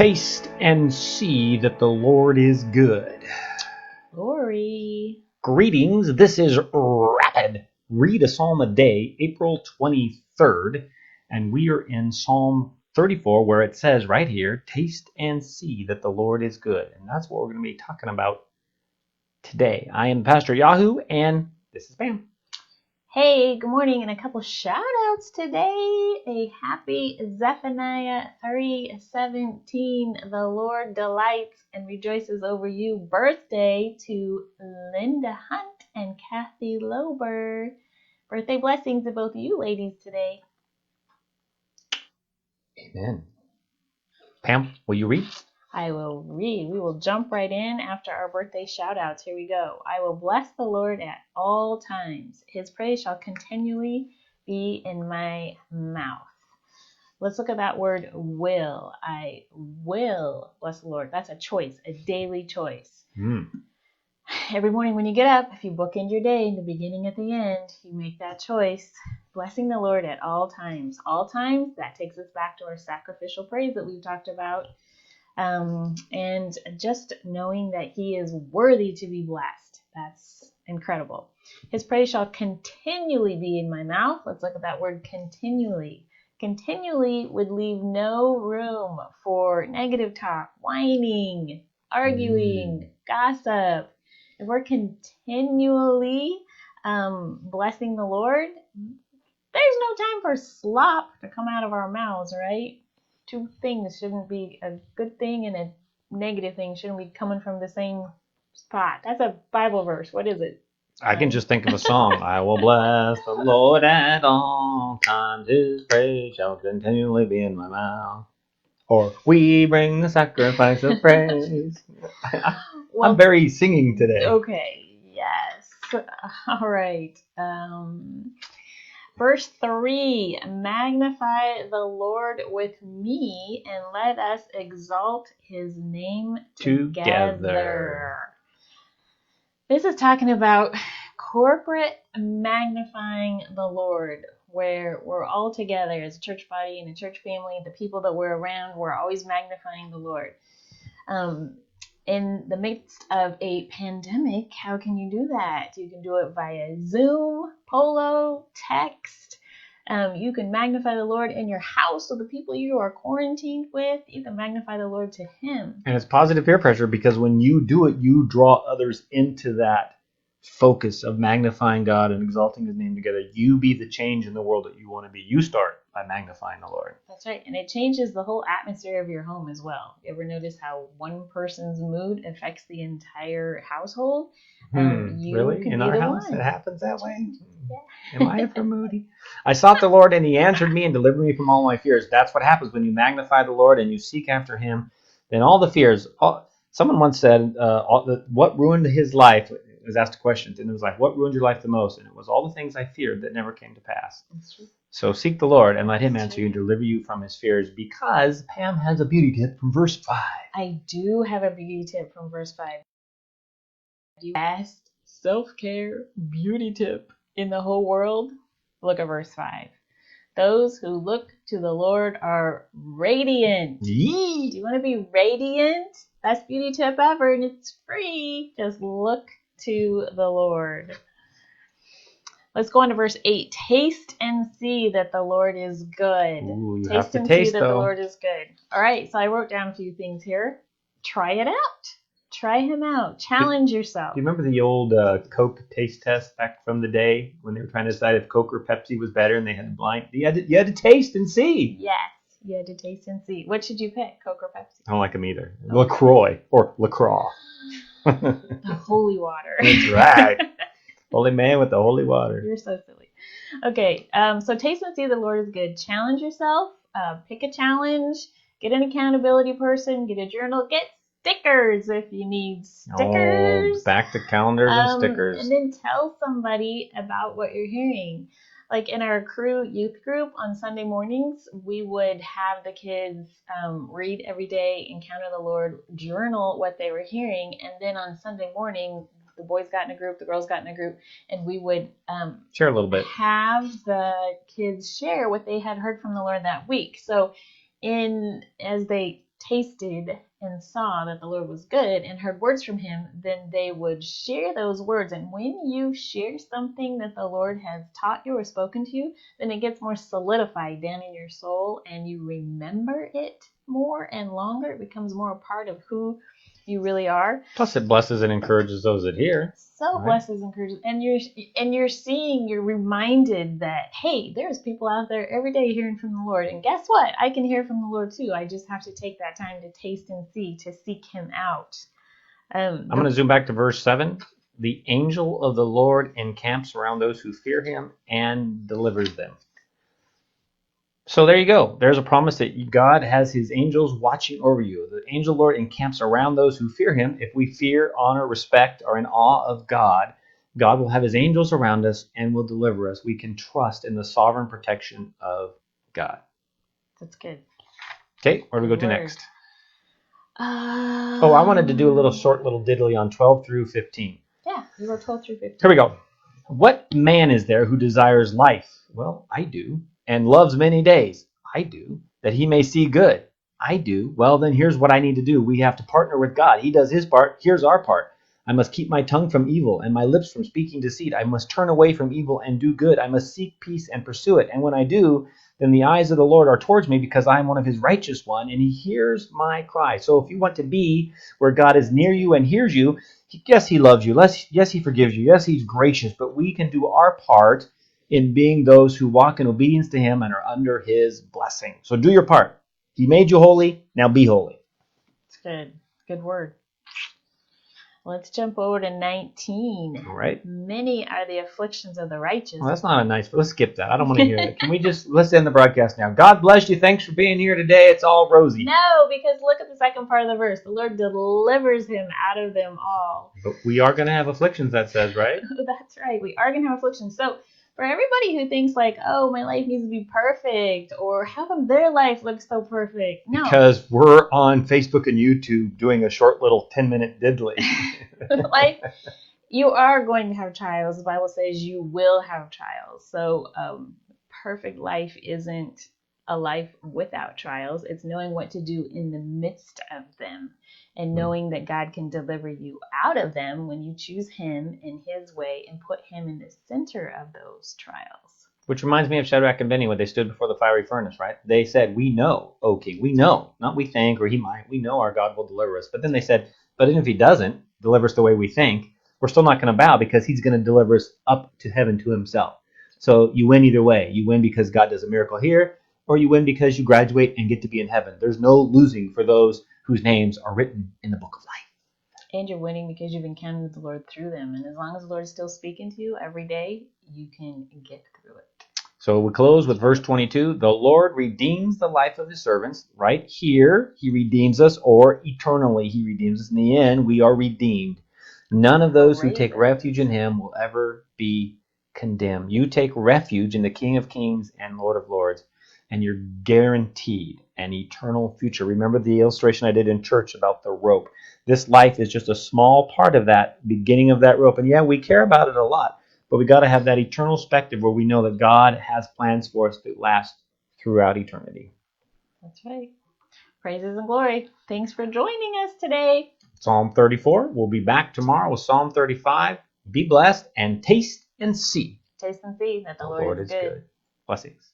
Taste and see that the Lord is good. Glory. Greetings, this is Rapid Read a Psalm a Day, April 23rd, and we are in Psalm 34 where it says right here, taste and see that the Lord is good. And that's what we're going to be talking about today. I am Pastor Yahoo, and this is Pam. Hey, good morning, and a couple shout outs today. A happy Zephaniah 3:17. The Lord delights and rejoices over you. Birthday to Linda Hunt and Kathy Lober. Birthday blessings to both of you ladies today. Amen. Pam, will you read? I will read. We will jump right in after our birthday shout outs. Here we go. I will bless the Lord at all times. His praise shall continually be in my mouth. Let's look at that word will. I will bless the Lord. That's a choice, a daily choice. Every morning when you get up, if you bookend your day, the beginning at the end, you make that choice. Blessing the Lord at all times. All times, that takes us back to our sacrificial praise that we've talked about. And just knowing that he is worthy to be blessed. That's incredible. His praise shall continually be in my mouth. Let's look at that word continually. Continually would leave no room for negative talk, whining, arguing, gossip. If we're continually blessing the Lord, there's no time for slop to come out of our mouths, right? Two things shouldn't be a good thing and a negative thing shouldn't be coming from the same spot. That's a Bible verse. What is it? I can just think of a song. I will bless the Lord at all times. His praise shall continually be in my mouth. Or we bring the sacrifice of praise. I'm very singing today. Okay, yes. All right. Verse 3, magnify the Lord with me and let us exalt his name together. This is talking about corporate magnifying the Lord, where we're all together as a church body and a church family. The people that we're around, we're always magnifying the Lord. In the midst of a pandemic, how can you do that? You can do it via Zoom, Polo, text. You can magnify the Lord in your house. So the people you are quarantined with, you can magnify the Lord to him. And it's positive peer pressure because when you do it, you draw others into that focus of magnifying God and exalting his name together. You be the change in the world that you want to be. You start by magnifying the Lord. That's right. And it changes the whole atmosphere of your home as well. You ever notice how one person's mood affects the entire household? Really? In our house, it happens that way? Yeah. Am I ever moody? I sought the Lord and he answered me and delivered me from all my fears. That's what happens when you magnify the Lord and you seek after him. Then all the fears. Someone once said, what ruined his life? It was asked a question, and it was like, what ruined your life the most? And it was all the things I feared that never came to pass. That's true. So seek the Lord and let him answer you and deliver you from his fears, because Pam has a beauty tip from verse 5. I do have a beauty tip from verse 5. Best self-care beauty tip in the whole world? Look at verse 5. Those who look to the Lord are radiant. Yee. Do you want to be radiant? Best beauty tip ever, and it's free. Just look to the Lord. Let's go on to verse 8. Taste and see that the Lord is good. Ooh, you taste have to and taste, see that though. the Lord is good. All right, so I wrote down a few things here. Try it out. Try him out. Challenge yourself. Do you remember the old Coke taste test back from the day when they were trying to decide if Coke or Pepsi was better and they had to blind? You had to taste and see. Yes, you had to taste and see. What should you pick, Coke or Pepsi? I don't like them either. Oh. LaCroix or LaCroix. The holy water. That's right. Holy man with the holy water. You're so silly. Okay, so taste and see the Lord is good. Challenge yourself. Pick a challenge. Get an accountability person. Get a journal. Get stickers if you need stickers. Oh, back to calendars and stickers. And then tell somebody about what you're hearing. Like in our Crew youth group on Sunday mornings, we would have the kids read every day, encounter the Lord, journal what they were hearing, and then on Sunday morning, the boys got in a group, the girls got in a group, and we would share a little bit. Have the kids share what they had heard from the Lord that week. So as they tasted and saw that the Lord was good and heard words from him, then they would share those words. And when you share something that the Lord has taught you or spoken to you, then it gets more solidified down in your soul and you remember it more and longer. It becomes more a part of who you really are. Plus, it blesses and encourages those that hear. So right? Blesses, encourages, and you're reminded that, hey, there's people out there every day hearing from the Lord, and guess what? I can hear from the Lord too. I just have to take that time to taste and see, to seek Him out. I'm going to zoom back to verse 7. The angel of the Lord encamps around those who fear Him and delivers them. So there you go. There's a promise that God has His angels watching over you. The angel Lord encamps around those who fear Him. If we fear, honor, respect, are in awe of God, God will have His angels around us and will deliver us. We can trust in the sovereign protection of God. That's good. Okay, where do we go to next? I wanted to do a little short little diddly on 12 through 15. Yeah, you wrote 12 through 15. Here we go. What man is there who desires life? Well, I do. And loves many days? I do. That he may see good? I do. Well, then here's what I need to do. We have to partner with God. He does his part. Here's our part. I must keep my tongue from evil and my lips from speaking deceit. I must turn away from evil and do good. I must seek peace and pursue it. And when I do, then the eyes of the Lord are towards me because I am one of his righteous one, and he hears my cry. So if you want to be where God is near you and hears you, yes, he loves you. Yes, he forgives you. Yes, he's gracious. But we can do our part in being those who walk in obedience to him and are under his blessing. So do your part. He made you holy. Now be holy. It's good. Good word. Let's jump over to 19. All right. Many are the afflictions of the righteous. Well, that's not a nice, let's skip that. I don't want to hear it. Can we let's end the broadcast now. God bless you. Thanks for being here today. It's all rosy. No, because look at the second part of the verse. The Lord delivers him out of them all. But we are going to have afflictions, that says, right? That's right. We are going to have afflictions. So for everybody who thinks like, oh, my life needs to be perfect, or how come their life looks so perfect? No. Because we're on Facebook and YouTube doing a short little 10-minute diddly. Like, you are going to have trials. The Bible says you will have trials. So perfect life isn't a life without trials. It's knowing what to do in the midst of them and knowing that God can deliver you out of them when you choose him in his way and put him in the center of those trials. Which reminds me of Shadrach and Benny when they stood before the fiery furnace, right? They said, we know, O king, we know, not we think or he might, we know our God will deliver us. But then they said, but even if he doesn't deliver us the way we think, we're still not going to bow because he's going to deliver us up to heaven to himself. So you win either way. You win because God does a miracle here, or you win because you graduate and get to be in heaven. There's no losing for those whose names are written in the book of life. And you're winning because you've encountered the Lord through them. And as long as the Lord is still speaking to you every day, you can get through it. So we close with verse 22. The Lord redeems the life of his servants. Right here, he redeems us, or eternally he redeems us. In the end, we are redeemed. None of those who take refuge in him will ever be condemned. You take refuge in the King of Kings and Lord of Lords, and you're guaranteed an eternal future. Remember the illustration I did in church about the rope. This life is just a small part of that beginning of that rope. And yeah, we care about it a lot, but we got to have that eternal perspective where we know that God has plans for us that last throughout eternity. That's right. Praises and glory. Thanks for joining us today. Psalm 34. We'll be back tomorrow with Psalm 35. Be blessed and taste and see. Taste and see that the Lord is good. Blessings.